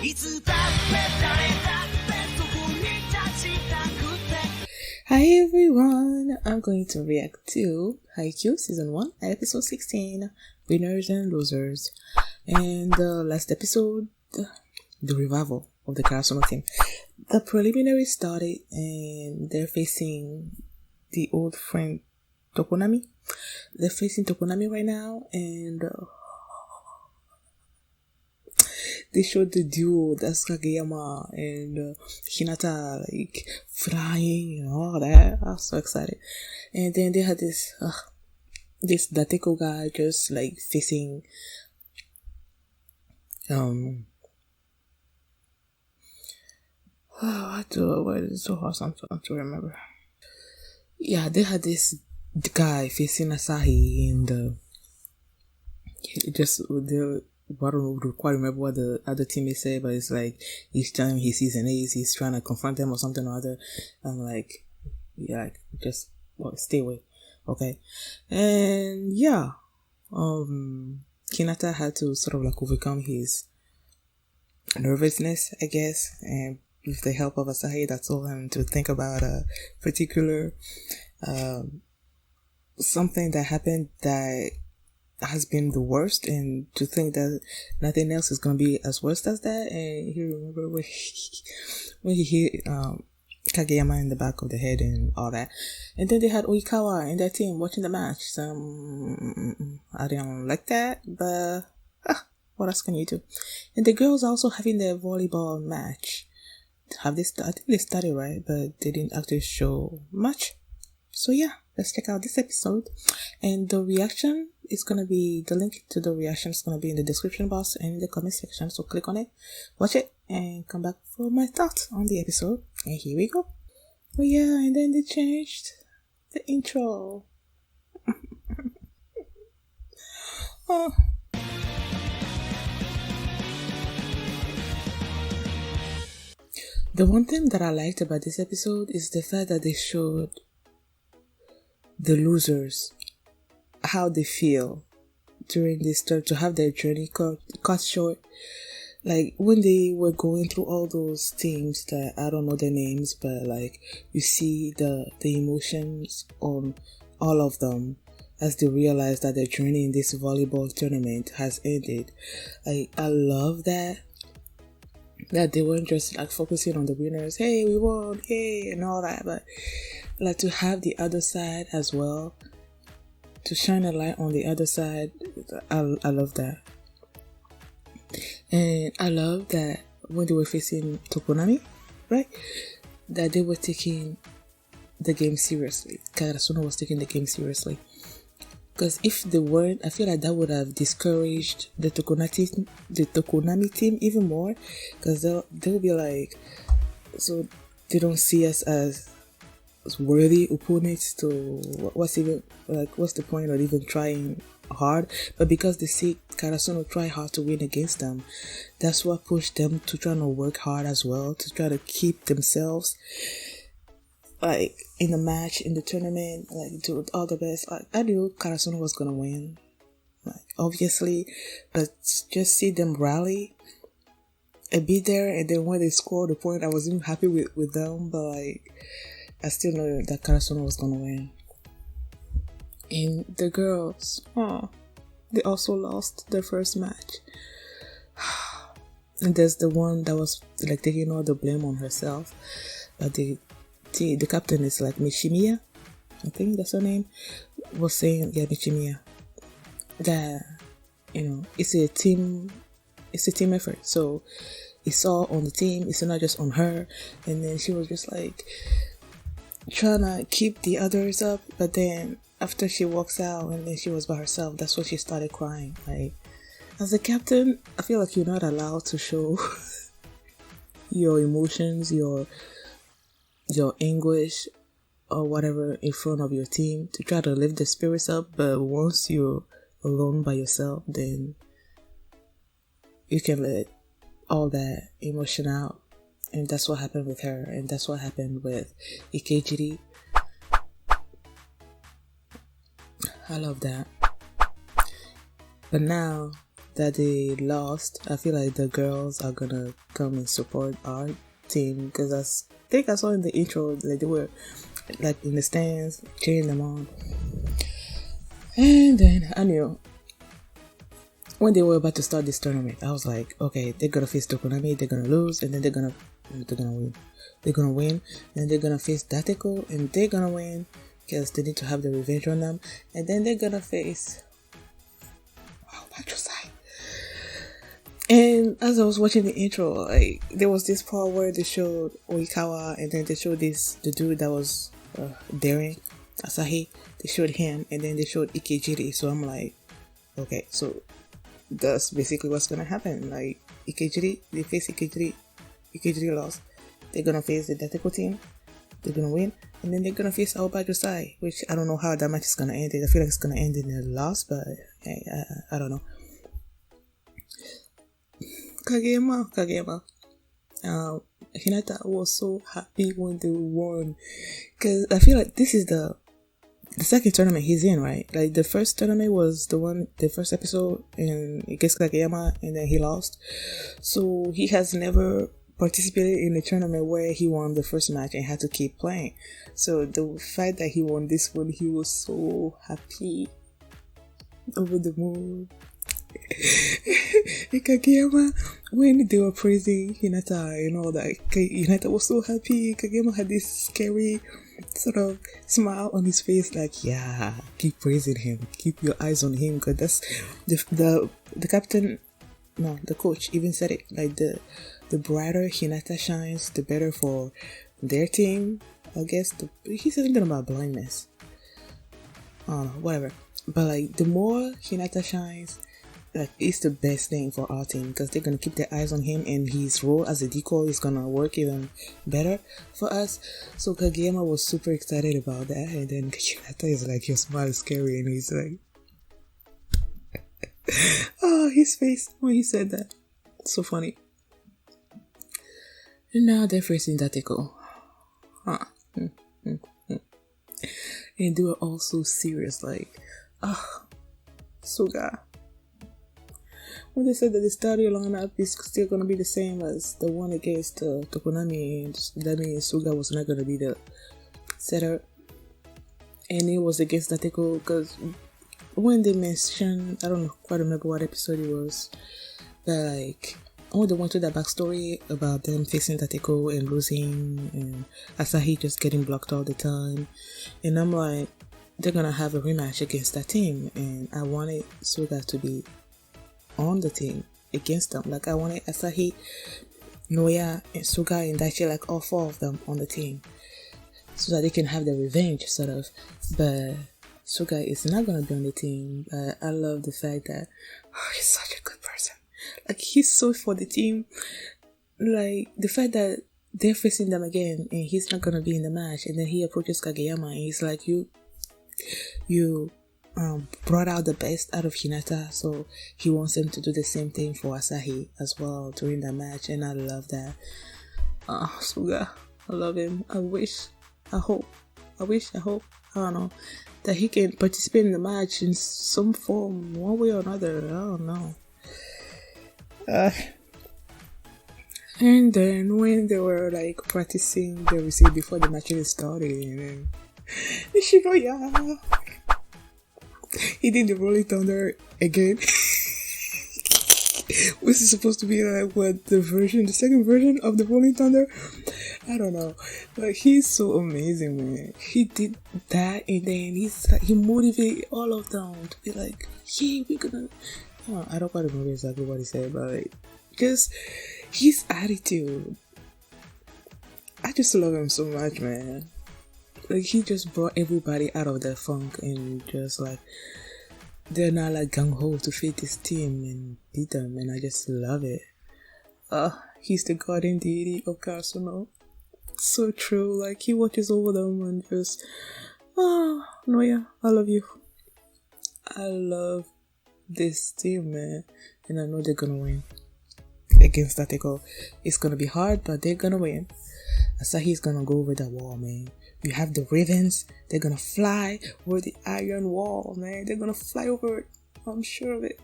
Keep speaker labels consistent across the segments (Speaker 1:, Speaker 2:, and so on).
Speaker 1: Hi everyone, I'm going to react to Haikyuu Season 1, Episode 16, Winners and Losers. And the last episode, the revival of the Karasuno team. The preliminary started and they're facing the old friend Tokonami. They're facing Tokonami right now, and they showed the duo, that's Kageyama and Hinata, like flying and all that. I was so excited. And then they had this Dateko guy just like facing what is so hard sometimes to remember. Yeah, they had this guy facing Asahi, and just the I don't quite remember what the other teammate said, but it's like each time he sees an ace, he's trying to confront them or something or other. I'm like, yeah, like, just stay away, okay? And yeah, Hinata had to sort of like overcome his nervousness, I guess, and with the help of Asahi, that told him to think about a particular something that happened that has been the worst, and to think that nothing else is gonna be as worst as that. And he remembered when he hit Kageyama in the back of the head and all that. And then they had Oikawa and their team watching the match. So I didn't like that, but what else can you do? And the girls also having their volleyball match. I think they started, right, but they didn't actually show much. So yeah, let's check out this episode, and the reaction is gonna be, the link to the reaction is gonna be in the description box and in the comment section. So click on it, watch it, and come back for my thoughts on the episode. And here we go. Oh yeah, and then they changed the intro. Oh. The one thing that I liked about this episode is the fact that they showed the losers how they feel during this time, to have their journey cut short. Like when they were going through all those things that I don't know their names, but like you see the emotions on all of them as they realize that their journey in this volleyball tournament has ended. Like I love that they weren't just like focusing on the winners, hey we won, hey, and all that, but like to have the other side as well, to shine a light on the other side. I love that. And I love that when they were facing Tokonami, right, that they were taking the game seriously. Karasuno was taking the game seriously. Because if they weren't, I feel like that would have discouraged the Tokonami team even more. Because they'll be like, so they don't see us as worthy opponents, to what's the point of even trying hard? But because they see Karasuno try hard to win against them, that's what pushed them to try to work hard as well, to try to keep themselves like in the match, in the tournament, like do all the best. Like I knew Karasuno was gonna win, like obviously, but just see them rally and be there, and then when they scored the point, I wasn't happy with them, but like I still know that Karasuno was gonna win. And the girls, they also lost their first match. And there's the one that was like taking all the blame on herself, but the captain is like Nishinoya, I think that's her name, was saying, yeah, Nishinoya, that it's a team effort, so it's all on the team, it's not just on her. And then she was just like trying to keep the others up, but then after she walks out and then she was by herself, that's when she started crying. Like, as a captain, I feel like you're not allowed to show your emotions, your anguish or whatever in front of your team, to try to lift the spirits up. But once you're alone by yourself, then you can let all that emotion out. And that's what happened with her, and that's what happened with Ikejiri. I love that. But now that they lost, I feel like the girls are gonna come and support our team, because I think I saw in the intro like they were like in the stands cheering them on. And then I knew when they were about to start this tournament, I was like, okay, they're gonna face Tokonami, they're gonna lose, and then they're gonna win. They're gonna win, and they're gonna face Dateko, and they're gonna win because they need to have the revenge on them, and then they're gonna face Patrosai. And as I was watching the intro, like there was this part where they showed Oikawa, and then they showed the dude that was daring Asahi. They showed him, and then they showed Ikejiri. So I'm like, okay, so that's basically what's gonna happen. Like Ikejiri, they face Ikejiri. Ikejiri lost. They're gonna face the Dateko team. They're gonna win, and then they're gonna face Aobajosai, which I don't know how that match is gonna end. I feel like it's gonna end in a loss, but hey, I don't know. Kageyama. Hinata was so happy when they won, because I feel like this is the second tournament he's in, right? Like the first tournament was the first episode against Kageyama, and then he lost. So he has never participated in a tournament where he won the first match and had to keep playing. So the fact that he won this one, he was so happy, over the moon. Kageyama, when they were praising Hinata and all that, Hinata was so happy. Kageyama had this scary sort of smile on his face, like, yeah, keep praising him, keep your eyes on him, because that's the captain, no, the coach even said it, like the brighter Hinata shines, the better for their team. I guess he said something about blindness. I don't know, whatever. But like the more Hinata shines, like it's the best thing for our team, because they're gonna keep their eyes on him, and his role as a decoy is gonna work even better for us. So Kageyama was super excited about that, and then Hinata is like, your smile is scary, and he's like, oh, his face when he said that, so funny. And now they're facing Dateko. And they were all so serious, like, Suga. When they said that the starting lineup is still gonna be the same as the one against Tokonami, that means Suga was not gonna be the setter. And it was against Dateko, because when they mentioned, I don't quite remember what episode it was, but like, when they went to that backstory about them facing Dateko and losing, and Asahi just getting blocked all the time, and I'm like, they're gonna have a rematch against that team, and I wanted Suga to be on the team against them. Like I wanted Asahi, Noya, and Suga and Daichi, like all four of them on the team, so that they can have their revenge, sort of. But Suga is not gonna be on the team. But I love the fact that he's such a good person. Like he's so for the team. Like the fact that they're facing them again and he's not gonna be in the match, and then he approaches Kageyama and he's like, you brought out the best out of Hinata, so he wants him to do the same thing for Asahi as well during the match, and I love that. Suga, I love him. I hope, I don't know, that he can participate in the match in some form, one way or another. I don't know. And then when they were like practicing the receipt before the match even started, and then Nishinoya, he did the Rolling Thunder again. Which is supposed to be like what, the second version of the Rolling Thunder? I don't know. Like he's so amazing, man. He did that, and then he motivated all of them to be like, yeah, we're gonna. I don't quite remember exactly what he said, but like, just his attitude. I just love him so much, man. Like he just brought everybody out of their funk, and just like they're not like gung-ho to fit this team and beat them, and I just love it. He's the guardian deity of Karasuno. So true. Like he watches over them and just, Noya, I love you. I love this team, man, and I know they're gonna win against Dateko. It's gonna be hard, but they're gonna win. Asahi's gonna go over that wall, man. You have the Ravens, they're gonna fly over the iron wall, man. They're gonna fly over it. I'm sure of it.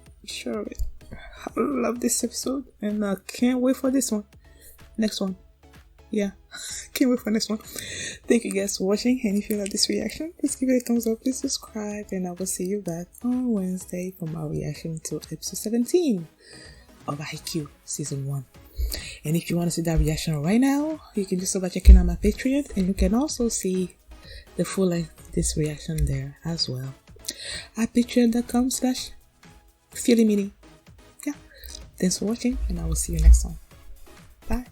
Speaker 1: I love this episode, and I can't wait for this one. Next one. Yeah, can't wait for next one. Thank you guys for watching, and if you like this reaction, please give it a thumbs up, please subscribe, and I will see you back on Wednesday for my reaction to episode 17 of Haikyuu season 1. And if you want to see that reaction right now, you can just start by checking out my Patreon, and you can also see the full length of this reaction there as well at patreon.com/feelymini. Yeah, thanks for watching, and I will see you next time. Bye.